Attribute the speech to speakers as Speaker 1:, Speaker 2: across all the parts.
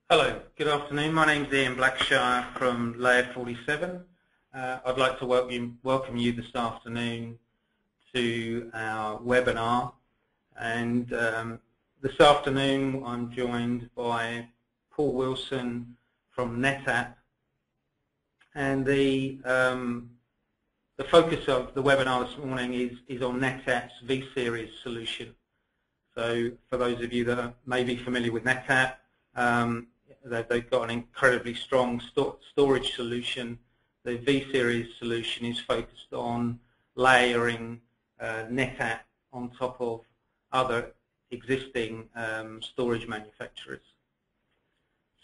Speaker 1: Hello, good afternoon. My name is Ian Blackshire from Layer 47. I'd like to welcome you this afternoon to our webinar. And this afternoon I'm joined by Paul Wilson from NetApp. And the focus of the webinar this morning is on NetApp's V-Series solution. So for those of you that may be familiar with NetApp, they've got an incredibly strong storage solution. The V-Series solution is focused on layering NetApp on top of other existing storage manufacturers.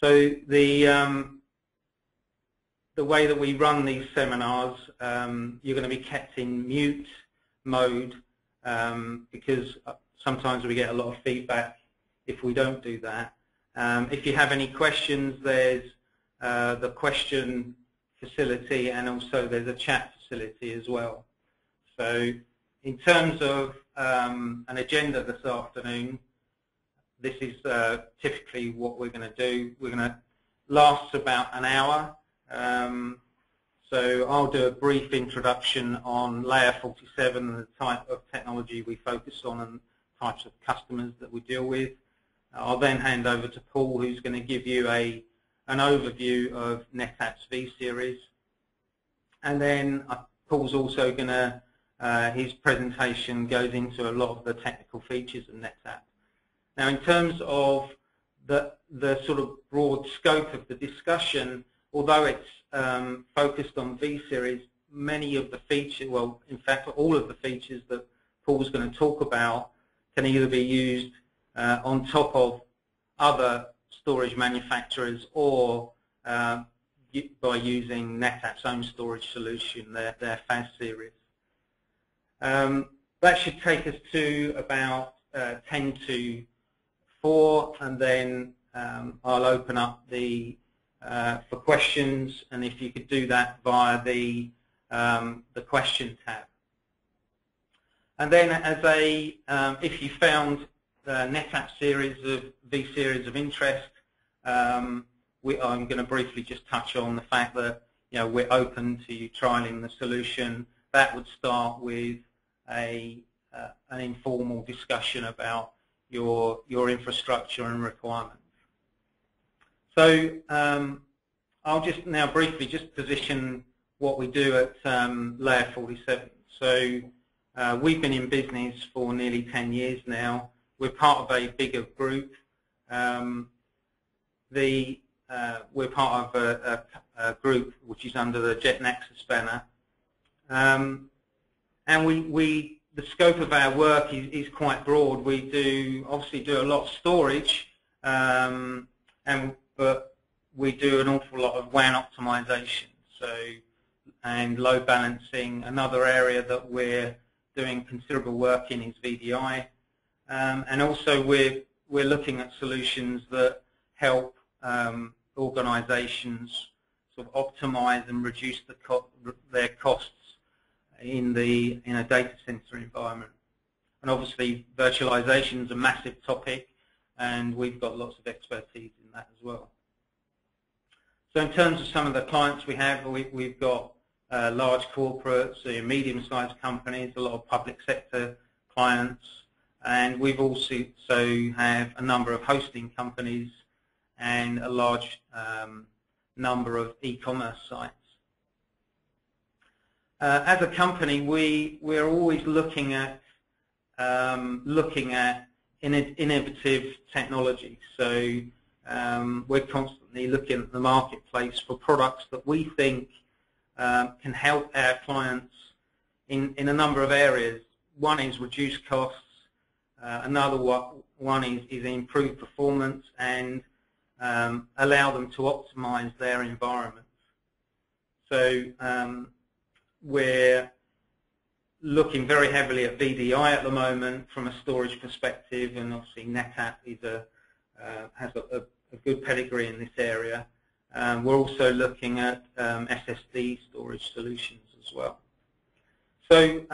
Speaker 1: So the way that we run these seminars, you're going to be kept in mute mode because sometimes we get a lot of feedback if we don't do that. If you have any questions, there's the question facility, and also there's a chat facility as well. So in terms of an agenda this afternoon, this is typically what we're going to do. We're going to last about an hour. So I'll do a brief introduction on Layer 47 and the type of technology we focus on and types of customers that we deal with. I'll then hand over to Paul, who's going to give you an overview of NetApp's V-Series. And then Paul's also going to, his presentation goes into a lot of the technical features of NetApp. Now in terms of the sort of broad scope of the discussion, although it's focused on V-Series, many of the features, well in fact all of the features that Paul's going to talk about can either be used on top of other storage manufacturers or by using NetApp's own storage solution, their FAS series. That should take us to about 10 to 4, and then I'll open up for questions, and if you could do that via the question tab. And then if you found the NetApp series of V-Series of interest, I'm going to briefly just touch on the fact that we're open to you trialing the solution. That would start with an informal discussion about your infrastructure and requirements. So I'll just now briefly just position what we do at Layer 47. So we've been in business for nearly 10 years now. We're part of a bigger group. We're part of a group which is under the JetNexus banner. And the scope of our work is quite broad. We obviously do a lot of storage, but we do an awful lot of WAN optimization, and load balancing. Another area that we're doing considerable work in is VDI. And also we're looking at solutions that help organizations sort of optimize and reduce their costs in a data center environment. And obviously virtualization is a massive topic, and we've got lots of expertise in that as well. So in terms of some of the clients we have, we've got large corporates, medium-sized companies, a lot of public sector clients, and we've also have a number of hosting companies and a large number of e-commerce sites. As a company, we're always looking at innovative technology. So we're constantly looking at the marketplace for products that we think can help our clients in a number of areas. One is reduce costs. Another one is improve performance and allow them to optimize their environments. So we're looking very heavily at VDI at the moment from a storage perspective, and obviously NetApp has a good pedigree in this area. We're also looking at SSD storage solutions as well. So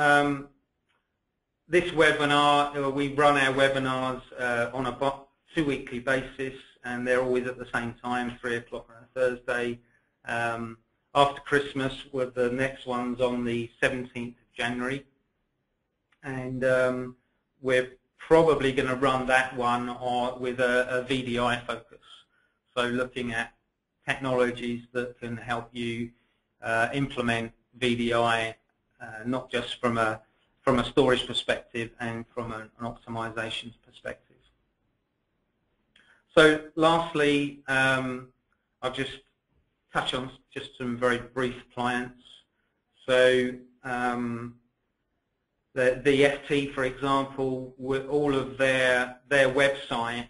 Speaker 1: this webinar, we run our webinars on a 2-weekly basis, and they're always at the same time, 3 o'clock on a Thursday. After Christmas, the next one's on the 17th of January, and we're probably going to run that one with a VDI focus, so looking at technologies that can help you implement VDI, not just from a storage perspective and from an optimizations perspective. So lastly, I'll just touch on just some very brief clients. So the FT, for example, all of their website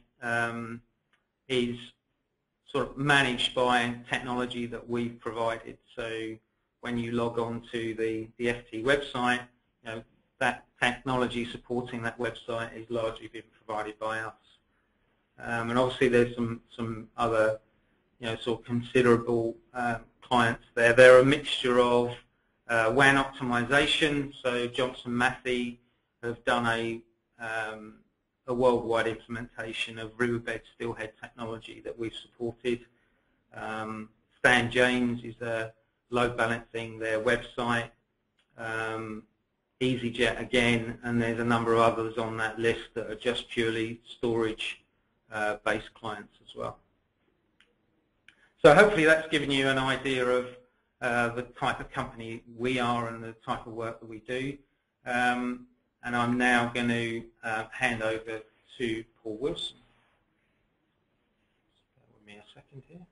Speaker 1: is sort of managed by technology that we've provided. So when you log on to the FT website, that technology supporting that website is largely being provided by us. And obviously there's some other sort of considerable clients there. They're a mixture of WAN optimization. So Johnson Matthey have done a worldwide implementation of riverbed steelhead technology that we've supported. Stan James is load balancing their website. EasyJet again, and there's a number of others on that list that are just purely storage based clients as well. So hopefully that's given you an idea of the type of company we are and the type of work that we do. And I'm now going to hand over to Paul Wilson. Bear with me a second here.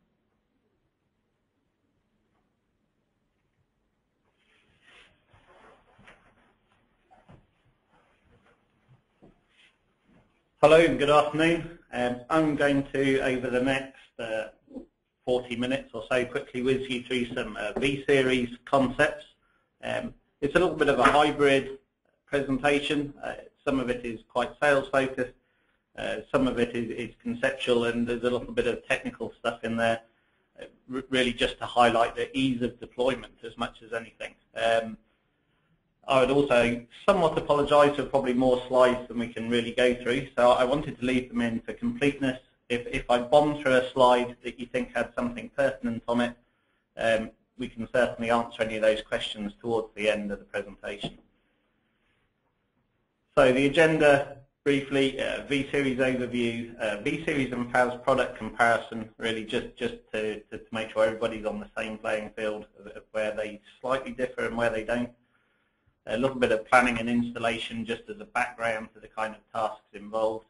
Speaker 2: Hello and good afternoon. I'm going to, over the next 40 minutes or so, quickly whiz you through some V-Series concepts. It's a little bit of a hybrid presentation. Some of it is quite sales focused, some of it is conceptual, and there's a little bit of technical stuff in there, really just to highlight the ease of deployment as much as anything. I would also somewhat apologise for probably more slides than we can really go through, so I wanted to leave them in for completeness. If I bomb through a slide that you think had something pertinent on it, we can certainly answer any of those questions towards the end of the presentation. So the agenda, briefly, V-Series overview, V-Series and FAS product comparison, really just to make sure everybody's on the same playing field of where they slightly differ and where they don't. A little bit of planning and installation just as a background to the kind of tasks involved.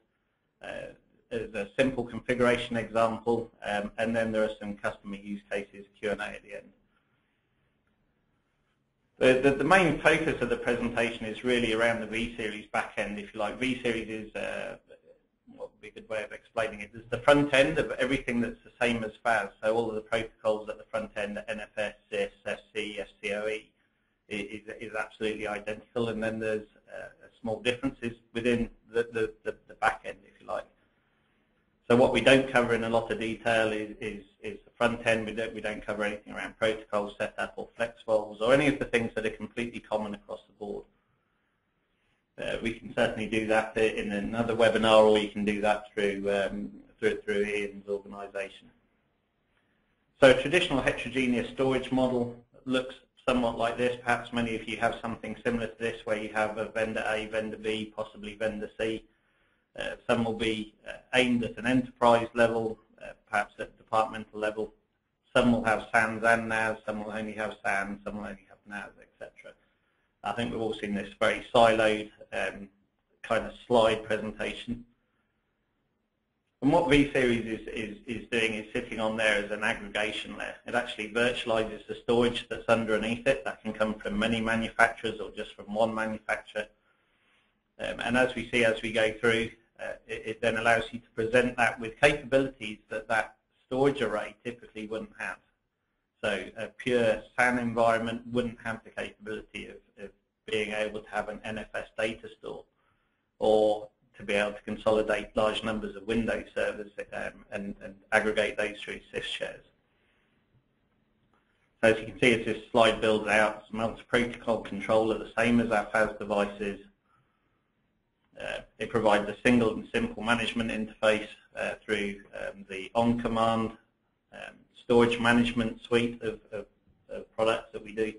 Speaker 2: There's a simple configuration example, and then there are some customer use cases Q&A at the end. The main focus of the presentation is really around the V-Series backend, if you like. V-Series is, what would be a good way of explaining it, is the front end of everything that's the same as FAS. So all of the protocols at the front end, NFS, CIS, FC, FCOE, is absolutely identical, and then there's small differences within the back end, if you like. So what we don't cover in a lot of detail is the front end. We don't cover anything around protocol setup or flex valves or any of the things that are completely common across the board. We can certainly do that in another webinar, or you can do that through Ian's organisation. So a traditional heterogeneous storage model looks somewhat like this. Perhaps many of you have something similar to this, where you have a vendor A, vendor B, possibly vendor C. Some will be aimed at an enterprise level, perhaps at departmental level. Some will have SANs and NAS, some will only have SANs, some will only have NAS, etc. I think we've all seen this very siloed kind of slide presentation. And what V-Series is doing is sitting on there as an aggregation layer. It actually virtualizes the storage that's underneath it. That can come from many manufacturers or just from one manufacturer. And as we see as we go through, it then allows you to present that with capabilities that storage array typically wouldn't have. So a pure SAN environment wouldn't have the capability of being able to have an NFS data store, or to be able to consolidate large numbers of Windows servers and aggregate those through CIS shares. So as you can see, as this slide builds out, multi-protocol controller, the same as our FAS devices. It provides a single and simple management interface through the on-command storage management suite of products that we do.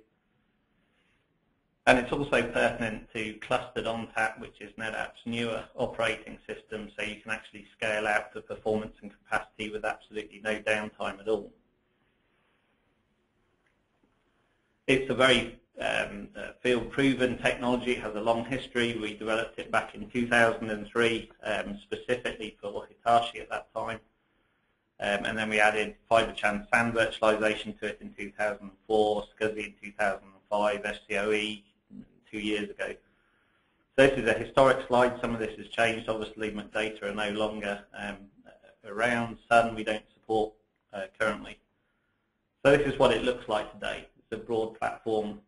Speaker 2: And it's also pertinent to clustered ONTAP, which is NetApp's newer operating system, so you can actually scale out the performance and capacity with absolutely no downtime at all. It's a very field-proven technology. It has a long history. We developed it back in 2003, specifically for Hitachi at that time. And then we added Fibre Channel SAN virtualization to it in 2004, SCSI in 2005, SCOE 2 years ago. So this is a historic slide. Some of this has changed. Obviously, McData are no longer around. SUN we don't support currently. So this is what it looks like today. It's a broad platform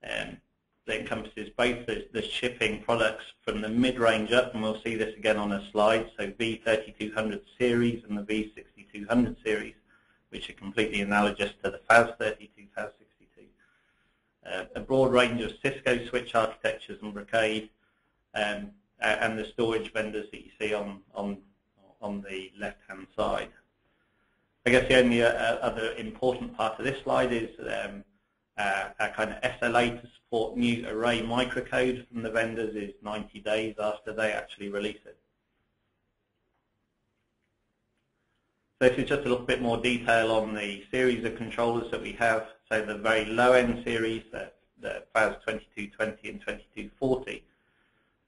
Speaker 2: that encompasses both the shipping products from the mid-range up, and we'll see this again on a slide, so V3200 series and the V6200 series, which are completely analogous to the FAS32, FAS62. A broad range of Cisco switch architectures and Brocade, and the storage vendors that you see on the left-hand side. I guess the only other important part of this slide is our kind of SLA to support new array microcode from the vendors is 90 days after they actually release it. So this is just a little bit more detail on the series of controllers that we have. So the very low-end series, the FAS 2220 and 2240.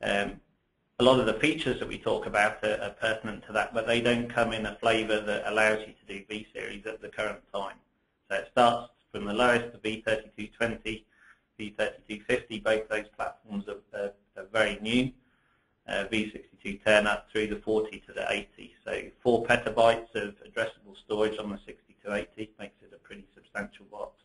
Speaker 2: A lot of the features that we talk about are pertinent to that, but they don't come in a flavor that allows you to do V-Series at the current time. So it starts from the lowest, the V3220, V3250, both those platforms are very new. V6210 up through the 40 to the 80. So 4 petabytes of addressable storage on the 6280 makes it a pretty substantial box.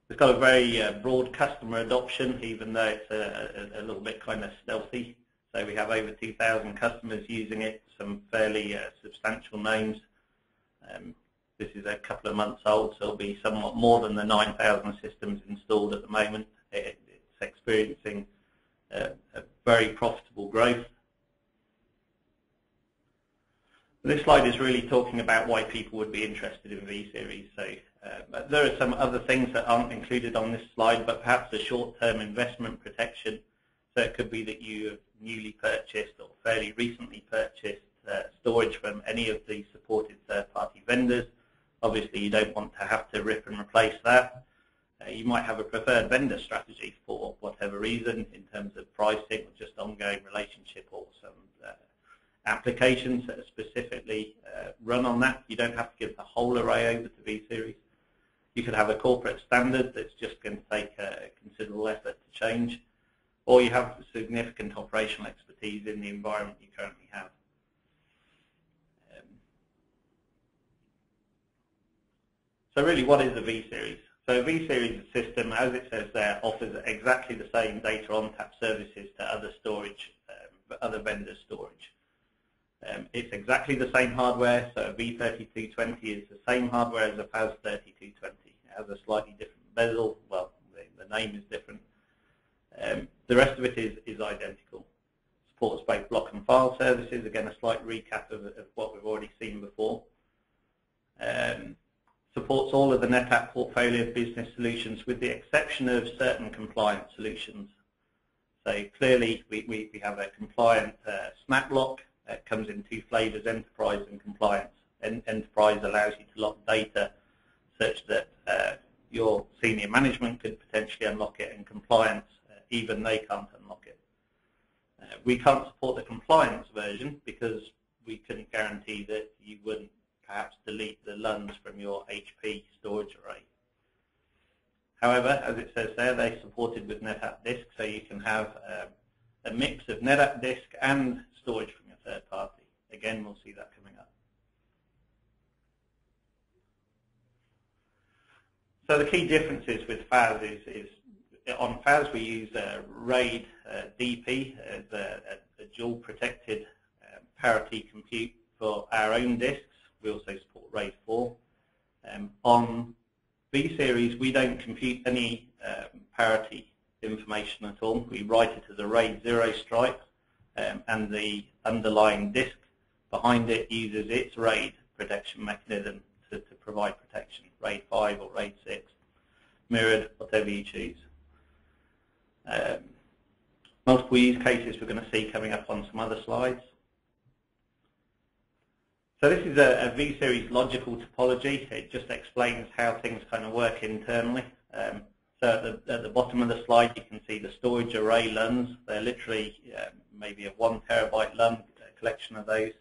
Speaker 2: It's got a very broad customer adoption, even though it's a little bit kind of stealthy. So we have over 2,000 customers using it, some fairly substantial names. This is a couple of months old, so it'll be somewhat more than the 9,000 systems installed at the moment. It's experiencing a very profitable growth. This slide is really talking about why people would be interested in V-Series. So there are some other things that aren't included on this slide, but perhaps a short-term investment protection. So it could be that you have newly purchased or fairly recently purchased storage from any of the supported third-party vendors. Obviously, you don't want to have to rip and replace that. You might have a preferred vendor strategy for whatever reason in terms of pricing or just ongoing relationship or some applications that are specifically run on that. You don't have to give the whole array over to V-Series. You could have a corporate standard that's just going to take a considerable effort to change, or you have significant operational expertise in the environment you currently have. So really, what is a V-Series? So a V-Series system, as it says there, offers exactly the same data ONTAP services to other storage, other vendors' storage. It's exactly the same hardware, so a V3220 is the same hardware as a FAS 3220. It has a slightly different bezel, well, the name is different. The rest of it is identical. Supports both block and file services, again a slight recap of what we've already seen before. Supports all of the NetApp portfolio of business solutions with the exception of certain compliance solutions. So clearly we have a compliant snap lock. It comes in 2 flavors, enterprise and compliance. Enterprise allows you to lock data such that your senior management could potentially unlock it, and compliance, even they can't unlock it. We can't support the compliance version because we couldn't guarantee that you wouldn't perhaps delete the LUNs from your HP storage array. However, as it says there, they're supported with NetApp Disk, so you can have a mix of NetApp Disk and storage from your third party. Again, we'll see that coming up. So the key differences with FAS is on FAS we use RAID DP as a dual protected parity compute for our own disks. We also support RAID 4. On V-Series, we don't compute any parity information at all. We write it as a RAID 0 stripe, and the underlying disk behind it uses its RAID protection mechanism to provide protection, RAID 5 or RAID 6, mirrored, whatever you choose. Multiple use cases we're going to see coming up on some other slides. So this is a V-Series logical topology. It just explains how things kind of work internally. So at the bottom of the slide, you can see the storage array LUNs. They're literally maybe a 1 terabyte LUN, a collection of those.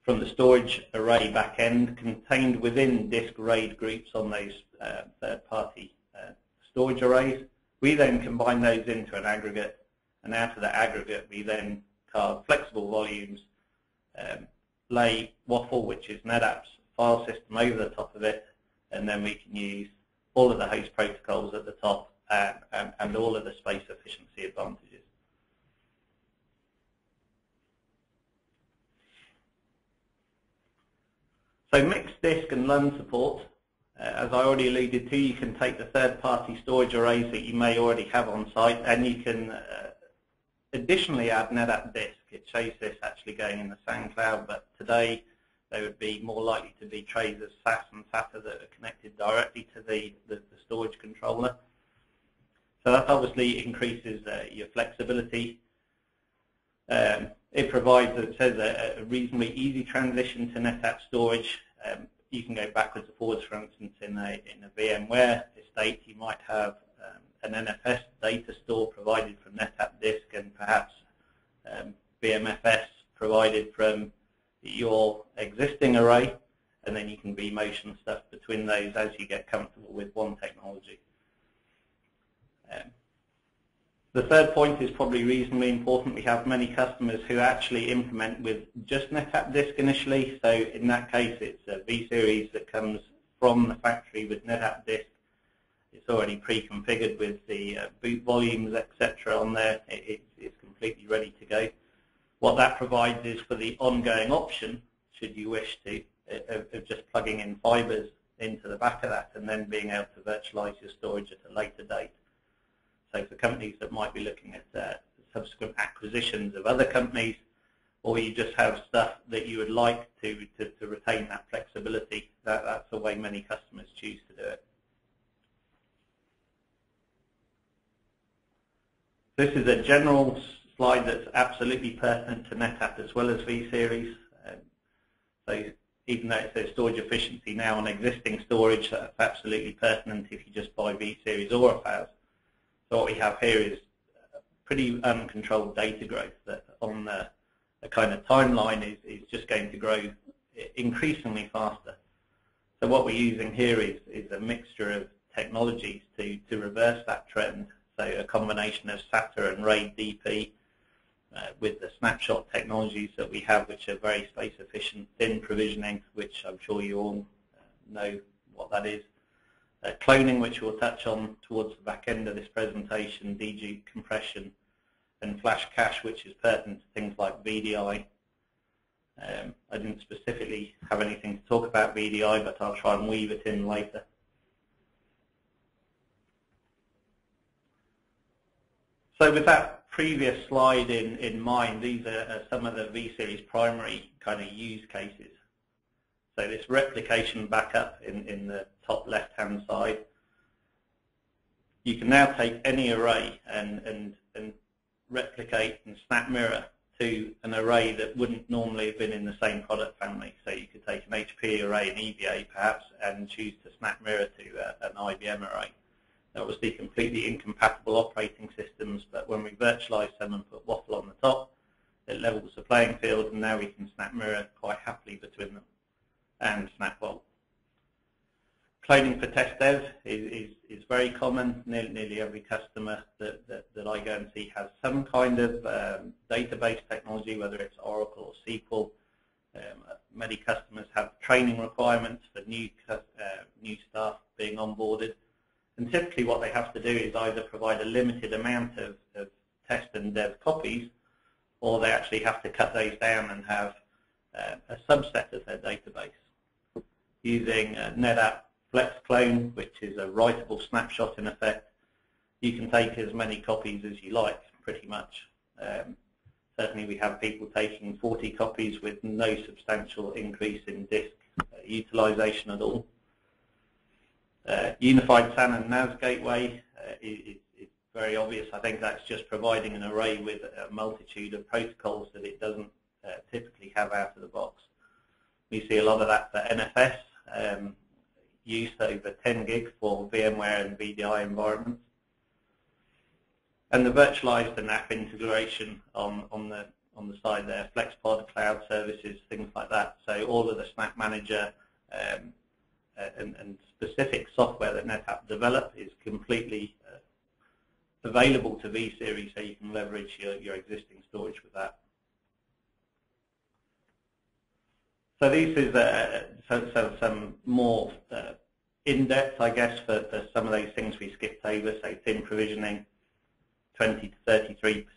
Speaker 2: From the storage array backend, contained within disk RAID groups on those third-party storage arrays. We then combine those into an aggregate, and out of that aggregate, we then carve flexible volumes, lay Waffle, which is NetApp's file system, over the top of it, and then we can use all of the host protocols at the top and all of the space efficiency advantages. So mixed disk and LUN support, as I already alluded to, you can take the third-party storage arrays that you may already have on site, and you can additionally add NetApp disk. It shows this actually going in the SAN cloud, but today they would be more likely to be trays of SAS and SATA that are connected directly to the storage controller. So that obviously increases your flexibility. It provides, it says, a reasonably easy transition to NetApp storage. You can go backwards and forwards, for instance, in a VMware estate. You might have an NFS data store provided from NetApp disk and perhaps BMFS provided from your existing array, and then you can vMotion stuff between those as you get comfortable with one technology. The third point is probably reasonably important. We have many customers who actually implement with just NetApp disk initially. So in that case, it's a V-Series that comes from the factory with NetApp disk. It's already pre-configured with the boot volumes, etc. on there. It's completely ready to go. What that provides is for the ongoing option, should you wish to, of just plugging in fibers into the back of that and then being able to virtualize your storage at a later date. So for companies that might be looking at subsequent acquisitions of other companies, or you just have stuff that you would like to retain that flexibility, that's the way many customers choose to do it. This is a general slide that's absolutely pertinent to NetApp as well as V-Series. So even though it says storage efficiency now on existing storage, that's absolutely pertinent if you just buy V-Series or a FAS. So what we have here is pretty uncontrolled data growth that on the kind of timeline is just going to grow increasingly faster. So what we're using here is a mixture of technologies to reverse that trend. So a combination of SATA and RAID DP with the snapshot technologies that we have, which are very space efficient, thin provisioning, which I'm sure you all know what that is. Cloning, which we'll touch on towards the back end of this presentation, DG compression, and flash cache, which is pertinent to things like VDI. I didn't specifically have anything to talk about VDI, but I'll try and weave it in later. So with that previous slide in mind, these are some of the V-Series primary kind of use cases. So this replication backup in the top left-hand side, you can now take any array and replicate and snap mirror to an array that wouldn't normally have been in the same product family. So you could take an HP array, an EVA perhaps, and choose to snap mirror to an IBM array. They're obviously completely incompatible operating systems, but when we virtualize them and put Waffle on the top, it levels the playing field, and now we can snap mirror quite happily between them and SnapVault. Cloning for test dev is very common. Nearly every customer that I go and see has some kind of database technology, whether it's Oracle or SQL. Many customers have training requirements for new staff being onboarded. And typically what they have to do is either provide a limited amount of test and dev copies, or they actually have to cut those down and have a subset of their database. Using NetApp Flex Clone, which is a writable snapshot in effect, you can take as many copies as you like, pretty much. Certainly we have people taking 40 copies with no substantial increase in disk utilization at all. Unified SAN and NAS gateway is very obvious. I think that's just providing an array with a multitude of protocols that it doesn't typically have out of the box. We see a lot of that for NFS, use over 10 gig for VMware and VDI environments. And the virtualized and app integration on the side there, FlexPod, cloud services, things like that. So all of the Snap Manager and specific software that NetApp develop is completely available to V-Series, so you can leverage your existing storage with that. So this is some more in-depth, I guess, for some of those things we skipped over, so thin provisioning, 20 to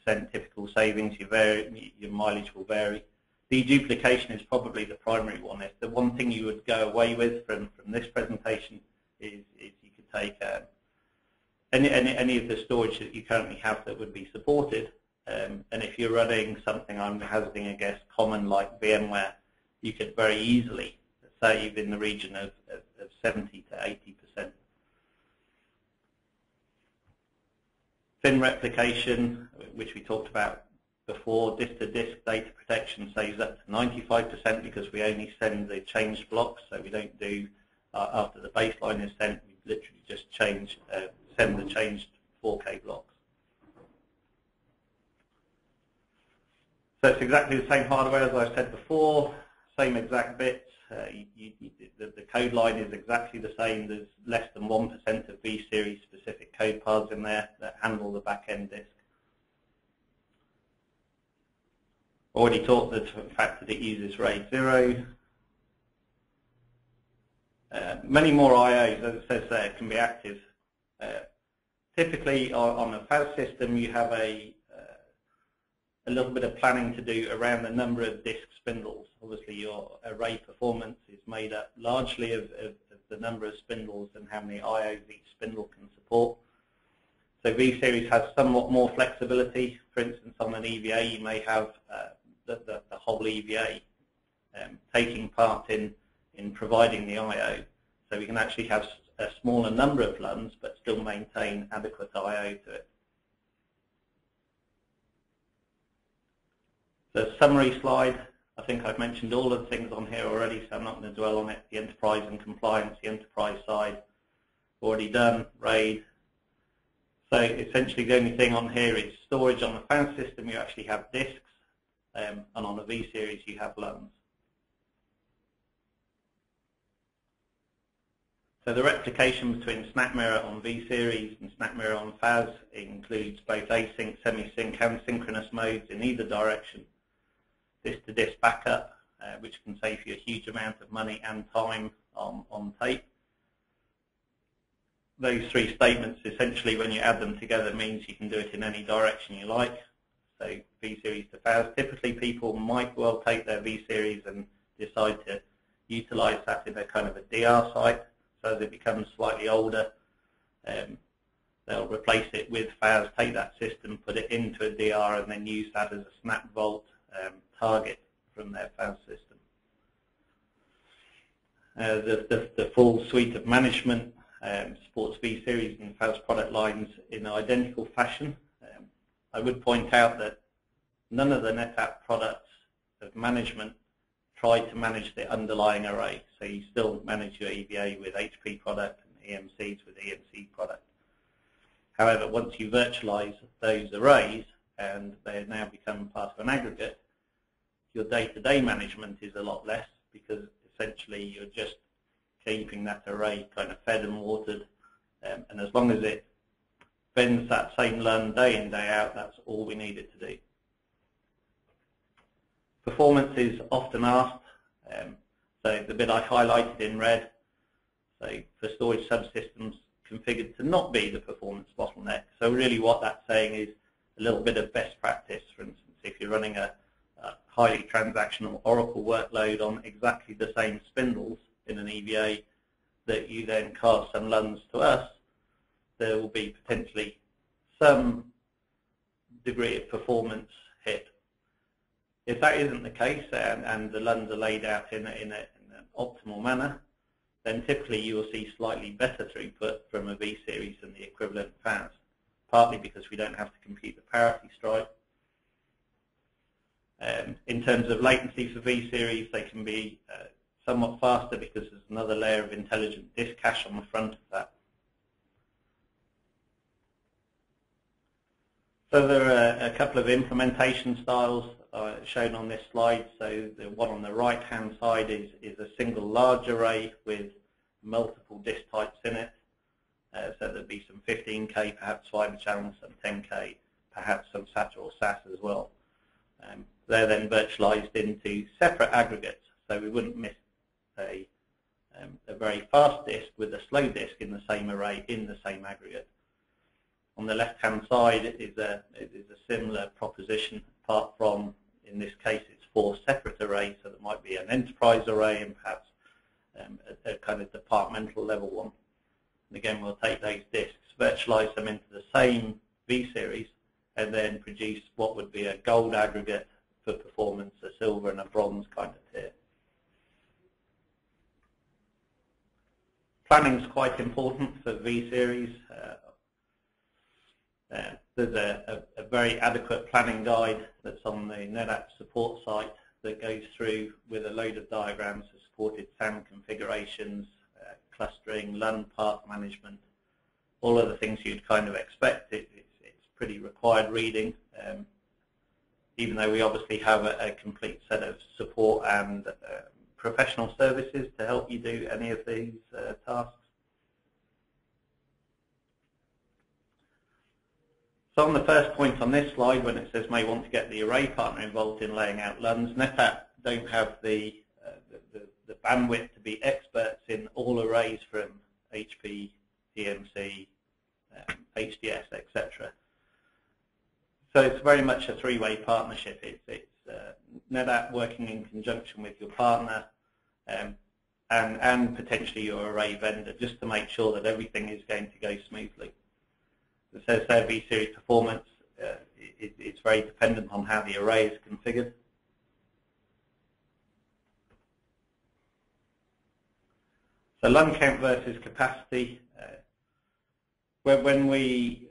Speaker 2: 33% typical savings. Your mileage will vary. Deduplication is probably the primary one. If the one thing you would go away with from this presentation is you could take any of the storage that you currently have that would be supported, and if you're running something, I'm hazarding a guess, common like VMware, you could very easily save in the region of 70 to 80%. Thin replication, which we talked about before, disk-to-disk data protection saves up to 95% because we only send the changed blocks, so we don't do, after the baseline is sent, we literally just send the changed 4K blocks. So it's exactly the same hardware as I said before, same exact bits. The code line is exactly the same. There's less than 1% of V-Series specific code paths in there that handle the back-end disk. Already talked the fact that it uses RAID 0. Many more IOs, as it says there, can be active. Typically, on a FAS system, you have a little bit of planning to do around the number of disk spindles. Obviously, your array performance is made up largely of the number of spindles and how many IOs each spindle can support. So V-Series has somewhat more flexibility. For instance, on an EVA, you may have the whole EVA taking part in providing the IO. So we can actually have a smaller number of LUNs, but still maintain adequate IO to it. The summary slide, I think I've mentioned all of the things on here already, so I'm not going to dwell on it. The enterprise and compliance, the enterprise side, already done, RAID. So essentially the only thing on here is storage. On the FAS system you actually have disks, and on a V-Series you have LUNs. So the replication between SnapMirror on V-Series and SnapMirror on FAS includes both async, semi-sync and synchronous modes in either direction. Disk-to-disk backup, which can save you a huge amount of money and time on tape. Those three statements, essentially, when you add them together, means you can do it in any direction you like. So V-Series to FAS. Typically, people might well take their V-Series and decide to utilize that in a kind of a DR site. So as it becomes slightly older, they'll replace it with FAS, take that system, put it into a DR, and then use that as a Snap Vault target from their FAS system. The full suite of management supports V-Series and FAS product lines in an identical fashion. I would point out that none of the NetApp products of management try to manage the underlying array. So you still manage your EVA with HP product and EMCs with EMC product. However, once you virtualize those arrays and they now become part of an aggregate, your day-to-day management is a lot less, because essentially you're just keeping that array kind of fed and watered, and as long as it bends that same LUN day in, day out, that's all we need it to do. Performance is often asked, so the bit I highlighted in red, so for storage subsystems configured to not be the performance bottleneck. So really what that's saying is a little bit of best practice. For instance, if you're running a highly transactional Oracle workload on exactly the same spindles in an EVA that you then cast some LUNs to us, there will be potentially some degree of performance hit. If that isn't the case, and the LUNs are laid out in an optimal manner, then typically you will see slightly better throughput from a V-Series than the equivalent FAS, partly because we don't have to compute the parity stripe. In terms of latency for V-Series, they can be somewhat faster because there's another layer of intelligent disk cache on the front of that. So there are a couple of implementation styles shown on this slide. So the one on the right-hand side is a single large array with multiple disk types in it. So there'd be some 15K, perhaps fiber channels, some 10K, perhaps some SATA or SAS as well. They're then virtualized into separate aggregates, so we wouldn't miss a very fast disk with a slow disk in the same array in the same aggregate. On the left-hand side is a similar proposition, apart from, in this case, it's 4 separate arrays, so there might be an enterprise array and perhaps a kind of departmental level one. And again, we'll take those disks, virtualize them into the same V-Series, and then produce what would be a gold aggregate for performance, a silver and a bronze kind of tier. Planning is quite important for V-Series. There's a very adequate planning guide that's on the NetApp support site that goes through with a load of diagrams of supported SAN configurations, clustering, LUN path management, all of the things you'd kind of expect. It's pretty required reading, even though we obviously have a complete set of support and professional services to help you do any of these tasks. So on the first point on this slide, when it says may want to get the array partner involved in laying out LUNs, NetApp don't have the bandwidth to be experts in all arrays from HP, EMC, HDS, etc. So it's very much a three-way partnership. It's NetApp working in conjunction with your partner and potentially your array vendor, just to make sure that everything is going to go smoothly. It says their V-Series performance, it's very dependent on how the array is configured. So LUN count versus capacity. When we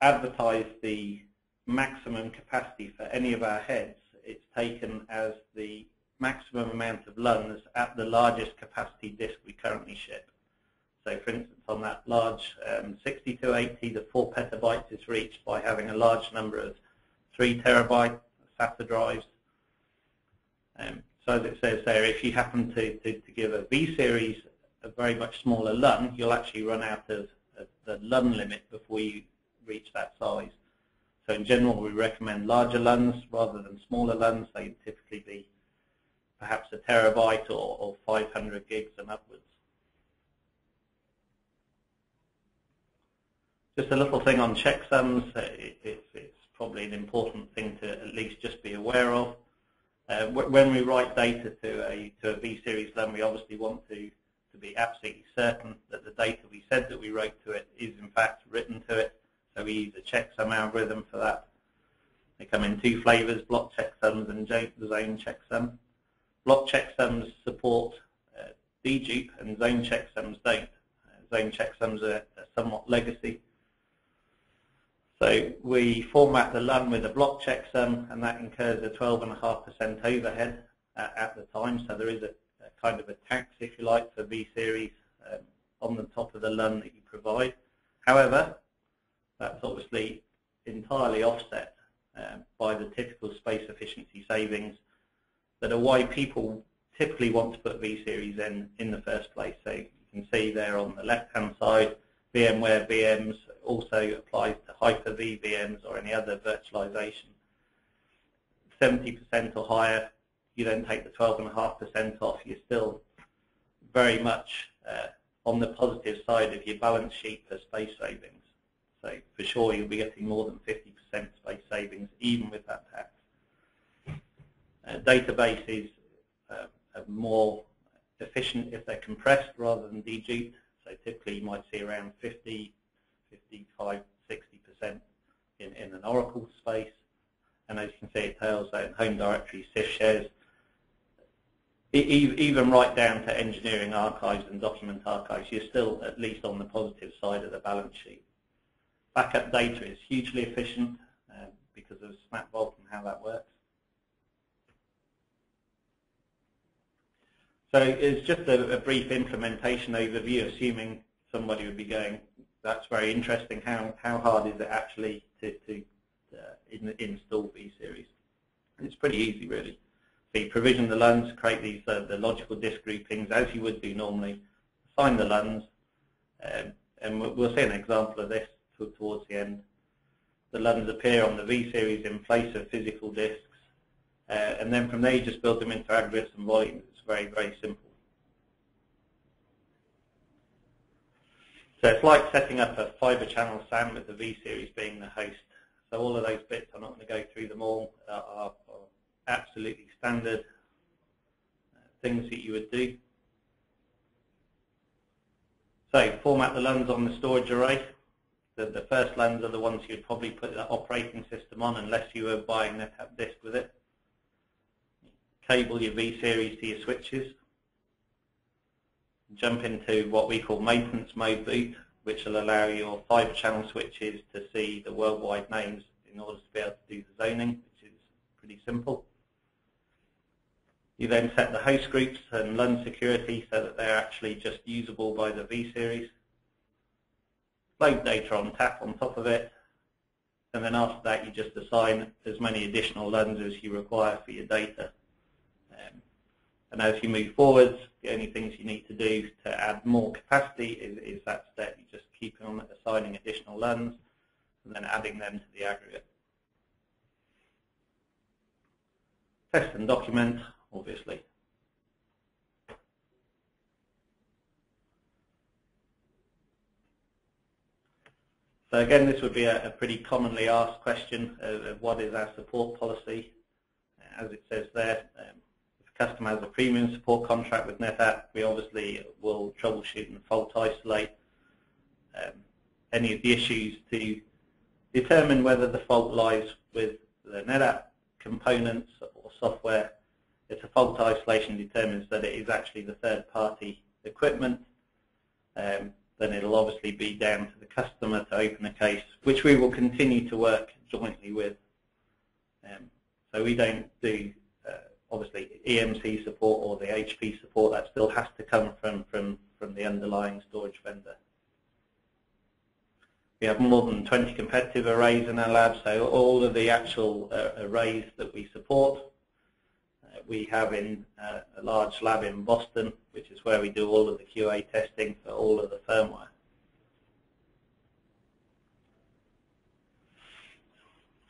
Speaker 2: advertise the maximum capacity for any of our heads, it's taken as the maximum amount of LUNs at the largest capacity disk we currently ship. So for instance, on that large 6280, the 4 petabytes is reached by having a large number of 3 terabyte SATA drives. So as it says there, if you happen to give a V-Series a very much smaller LUN, you'll actually run out of the LUN limit before you reach that size. So in general, we recommend larger LUNs rather than smaller LUNs. They typically be perhaps a terabyte or 500 gigs and upwards. Just a little thing on checksums. It's probably an important thing to at least just be aware of. When we write data to a V-Series LUN, we obviously want to be absolutely certain that the data we said that we wrote to it is in fact written to it. So we use a checksum algorithm for that. They come in 2 flavors, block checksums and zone checksum. Block checksums support dedupe and zone checksums don't. Zone checksums are somewhat legacy. So we format the LUN with a block checksum, and that incurs a 12.5% overhead at the time. So there is a kind of a tax, if you like, for V-Series on the top of the LUN that you provide. However, that's obviously entirely offset by the typical space efficiency savings that are why people typically want to put V-Series in the first place. So you can see there on the left-hand side, VMware VMs also applies to Hyper-V VMs or any other virtualization. 70% or higher, you then take the 12.5% off, you're still very much on the positive side of your balance sheet for space savings. So for sure you'll be getting more than 50% space savings even with that tax. Databases are more efficient if they're compressed rather than deduped. So typically you might see around 50, 55, 60% in an Oracle space. And as you can see, it tells out home directory, CIF shares, even right down to engineering archives and document archives. You're still at least on the positive side of the balance sheet. Backup data is hugely efficient because of SnapVault and how that works. So it's just a brief implementation overview, assuming somebody would be going, that's very interesting, how hard is it actually to install V-Series? It's pretty easy, really. So you provision the LUNs, create these the logical disk groupings, as you would do normally, assign the LUNs, and we'll see an example of this towards the end. The LUNs appear on the V-Series in place of physical disks, and then from there you just build them into aggregates and volumes. It's very, very simple. So it's like setting up a fiber channel SAN with the V-Series being the host. So all of those bits, I'm not going to go through them all, are absolutely standard things that you would do. So format the LUNs on the storage array. The first LUNs are the ones you'd probably put the operating system on unless you were buying NetApp disk with it. Cable your V-Series to your switches. Jump into what we call maintenance mode boot, which will allow your fiber channel switches to see the worldwide names in order to be able to do the zoning, which is pretty simple. You then set the host groups and LUN security so that they're actually just usable by the V-Series. Load data on tap on top of it, and then after that you just assign as many additional LUNs as you require for your data. And as you move forwards, the only things you need to do to add more capacity is that step. You just keep on assigning additional LUNs and then adding them to the aggregate. Test and document, obviously. So again, this would be a pretty commonly asked question of what is our support policy. As it says there, customer has a premium support contract with NetApp, we obviously will troubleshoot and fault isolate any of the issues to determine whether the fault lies with the NetApp components or software. If the fault isolation determines that it is actually the third-party equipment, then it'll obviously be down to the customer to open a case, which we will continue to work jointly with. So we don't do obviously EMC support or the HP support. That still has to come from the underlying storage vendor. We have more than 20 competitive arrays in our lab, so all of the actual arrays that we support, we have in a large lab in Boston, which is where we do all of the QA testing for all of the firmware.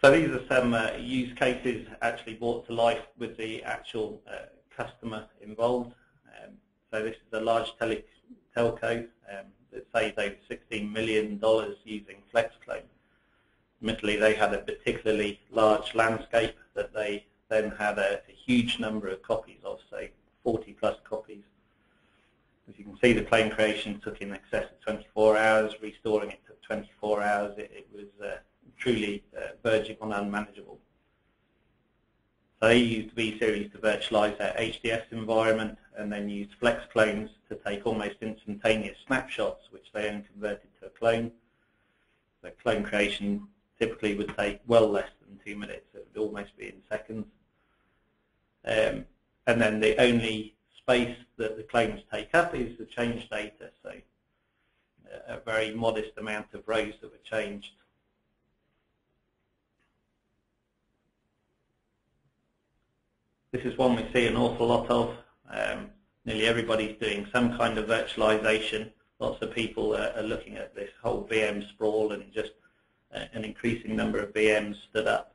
Speaker 2: So these are some use cases actually brought to life with the actual customer involved. So this is a large telco that saved over $16 million using FlexClone. Admittedly, they had a particularly large landscape that they then had a huge number of copies of, say 40+ copies. As you can see, the clone creation took in excess of 24 hours, restoring it took 24 hours. It was truly verging on unmanageable. So they used V-Series to virtualize their HDS environment and then used flex clones to take almost instantaneous snapshots, which they then converted to a clone. The clone creation typically would take well less than 2 minutes. It would almost be in seconds. And then the only space that the clones take up is the change data, so a very modest amount of rows that were changed. This is one we see an awful lot of. Nearly everybody's doing some kind of virtualization. Lots of people are looking at this whole VM sprawl and just an increasing number of VMs stood up.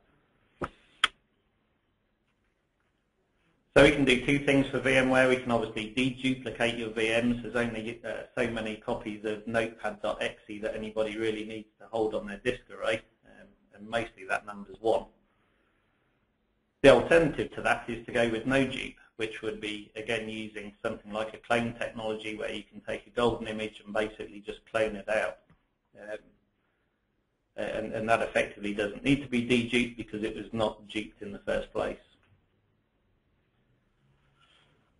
Speaker 2: So we can do two things for VMware. We can obviously deduplicate your VMs. There's only so many copies of notepad.exe that anybody really needs to hold on their disk array, and mostly that number's 1. The alternative to that is to go with no dupe, which would be, again, using something like a clone technology where you can take a golden image and basically just clone it out. and that effectively doesn't need to be deduped because it was not duped in the first place.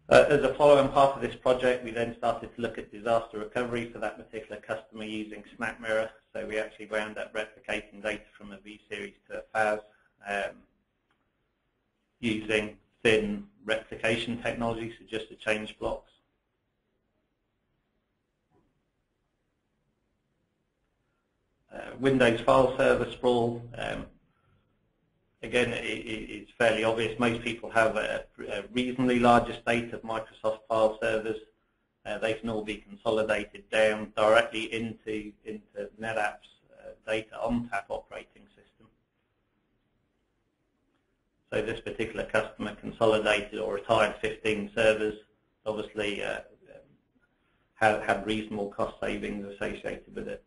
Speaker 2: As a follow-on part of this project, we then started to look at disaster recovery for that particular customer using SnapMirror. So we actually wound up replicating data from a V-Series to a FAS using thin replication technology, so just to change blocks. Windows file server sprawl. Again, it's fairly obvious. Most people have a reasonably large estate of Microsoft file servers. They can all be consolidated down directly into NetApp's data ONTAP operating system. So this particular customer consolidated or retired 15 servers, obviously had reasonable cost savings associated with it.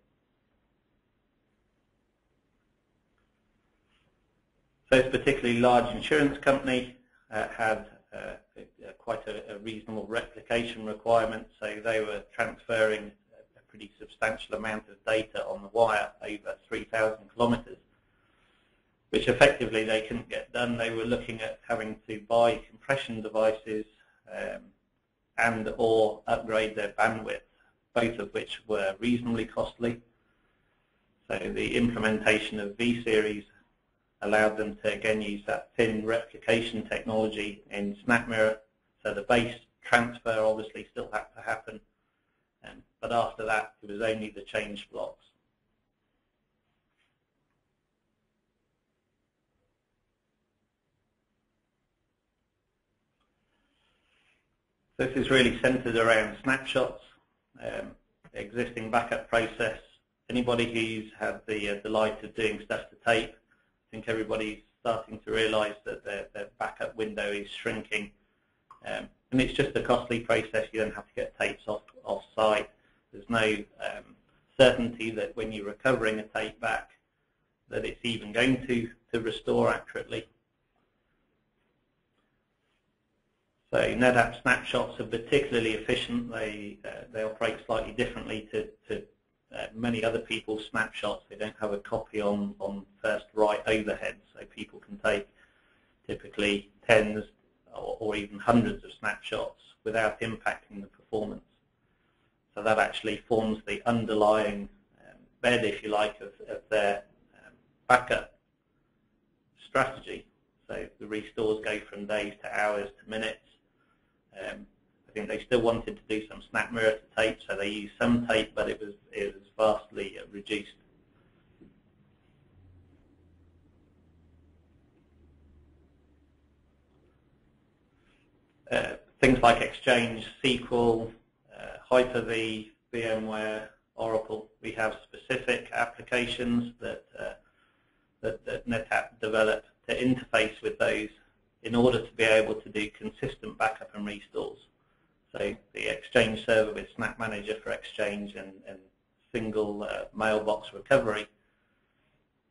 Speaker 2: So this particularly large insurance company had quite a reasonable replication requirement, so they were transferring a pretty substantial amount of data on the wire over 3,000 kilometers, which effectively they couldn't get done. They were looking at having to buy compression devices and or upgrade their bandwidth, both of which were reasonably costly. So the implementation of V-Series allowed them to again use that thin replication technology in SnapMirror. So the base transfer obviously still had to happen, but after that it was only the change blocks. This is really centered around snapshots, existing backup process. Anybody who's had the delight of doing stuff to tape, I think everybody's starting to realize that their backup window is shrinking. And it's just a costly process. You don't have to get tapes off-site. There's no certainty that when you're recovering a tape back that it's even going to restore accurately. So NetApp snapshots are particularly efficient. They operate slightly differently to many other people's snapshots. They don't have a copy on first write overhead, so people can take typically tens or even hundreds of snapshots without impacting the performance. So that actually forms the underlying bed, if you like, of their backup strategy. So the restores go from days to hours to minutes. I think they still wanted to do some SnapMirror to tape, so they used some tape, but it was vastly reduced. Things like Exchange, SQL, Hyper-V, VMware, Oracle. We have specific applications that NetApp developed to interface with those in order to be able to do consistent backup and restores. So the Exchange server with Snap Manager for Exchange and single mailbox recovery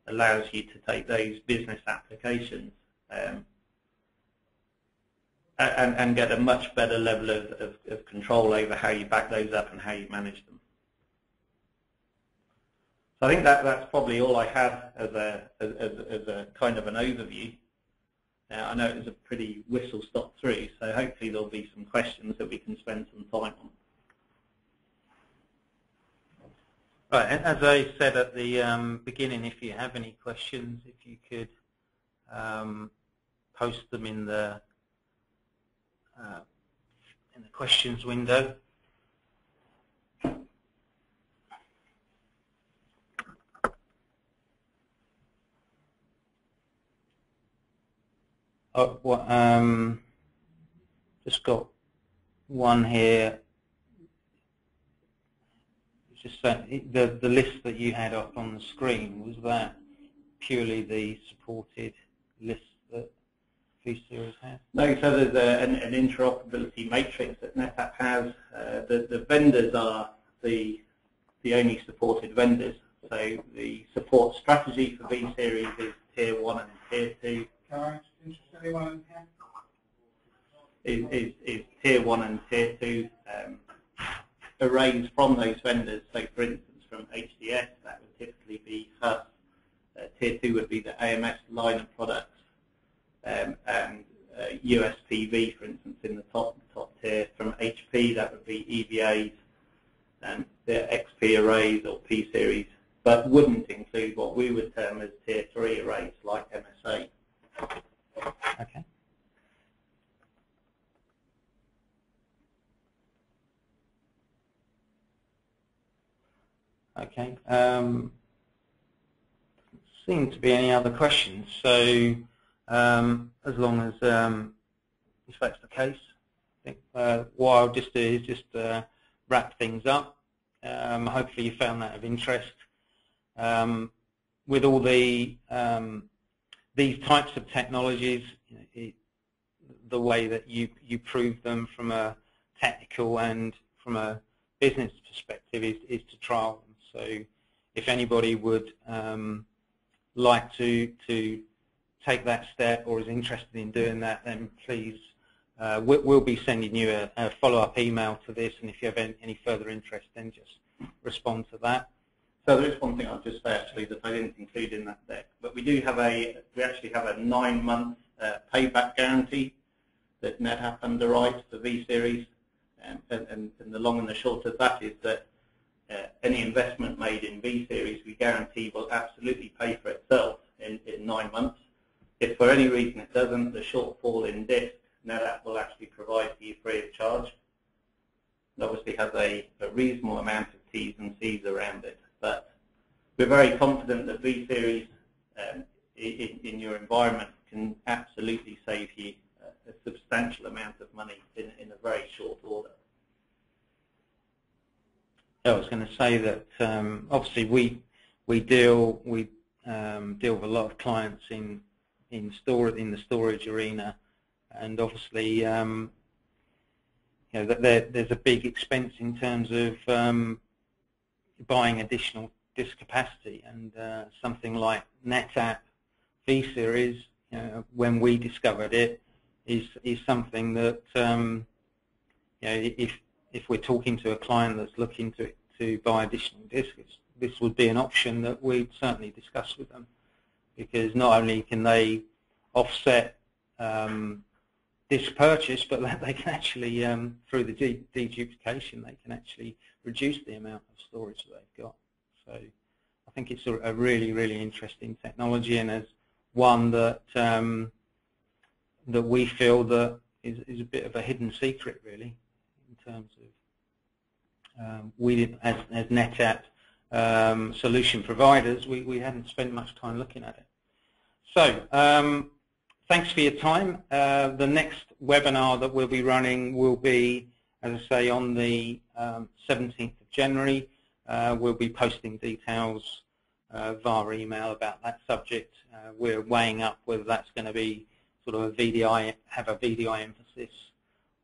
Speaker 2: allows you to take those business applications and get a much better level of control over how you back those up and how you manage them. So I think that's probably all I have as a kind of an overview. I know it was a pretty whistle-stop through, so hopefully there'll be some questions that we can spend some time on.
Speaker 1: Right, and as I said at the beginning, if you have any questions, if you could post them in the questions window. Just got one here. Just saying, the list that you had up on the screen, was that purely the supported list that V-Series has?
Speaker 2: No, so there's an interoperability matrix that NetApp has. The vendors are the only supported vendors. So the support strategy for V-Series is Tier 1 and Tier 2. Is Tier 1 and Tier 2 arrays from those vendors. So for instance, from HDS, that would typically be HUS, Tier 2 would be the AMS line of products, and USPV, for instance, in the top tier. From HP, that would be EVAs and the XP arrays or P-Series, but wouldn't include what we would term as Tier 3 arrays like MSA.
Speaker 1: Okay. Okay. Seem to be any other questions. So as long as if that's the case, I think what I'll just do is just wrap things up. Hopefully you found that of interest. With all the these types of technologies, the way that you prove them from a technical and from a business perspective is to trial them. So if anybody would like to take that step or is interested in doing that, then please, we'll be sending you a follow-up email to this, and if you have any further interest, then just respond to that.
Speaker 2: So there is one thing I'll just say actually that I didn't include in that deck, but we actually have a 9-month payback guarantee that NetApp underwrites for V-Series, and the long and the short of that is that any investment made in V-Series we guarantee will absolutely pay for itself in 9 months. If for any reason it doesn't, the shortfall in disk, NetApp will actually provide for you free of charge. It obviously has a reasonable amount of T's and C's around it, but we're very confident that V-Series in your environment can absolutely save you a substantial amount of money in a very short order.
Speaker 1: I was going to say that obviously we deal with a lot of clients in the storage arena, and obviously there's a big expense in terms of buying additional disk capacity, and something like NetApp V-Series, when we discovered it, is something that if we're talking to a client that's looking to buy additional disks, this would be an option that we'd certainly discuss with them, because not only can they offset disk purchase, but they can actually, through the deduplication, they can actually reduce the amount of storage that they've got. So I think it's a really, really interesting technology, and as one that that we feel that is a bit of a hidden secret, really, in terms of we did, as NetApp solution providers, we hadn't spent much time looking at it. So thanks for your time. The next webinar that we'll be running will be, as I say, on the 17th of January. We'll be posting details via email about that subject. We're weighing up whether that's going to be sort of a VDI, have a VDI emphasis,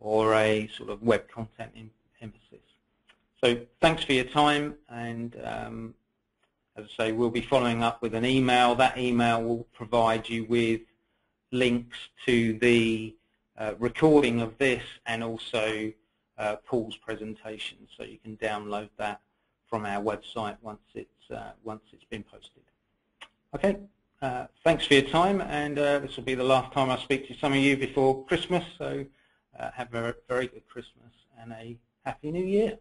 Speaker 1: or a sort of web content emphasis. So thanks for your time, and as I say, we'll be following up with an email. That email will provide you with links to the recording of this, and also Paul's presentation, so you can download that from our website once it's been posted. Okay, thanks for your time, and this will be the last time I speak to some of you before Christmas. So have a very good Christmas and a Happy New Year.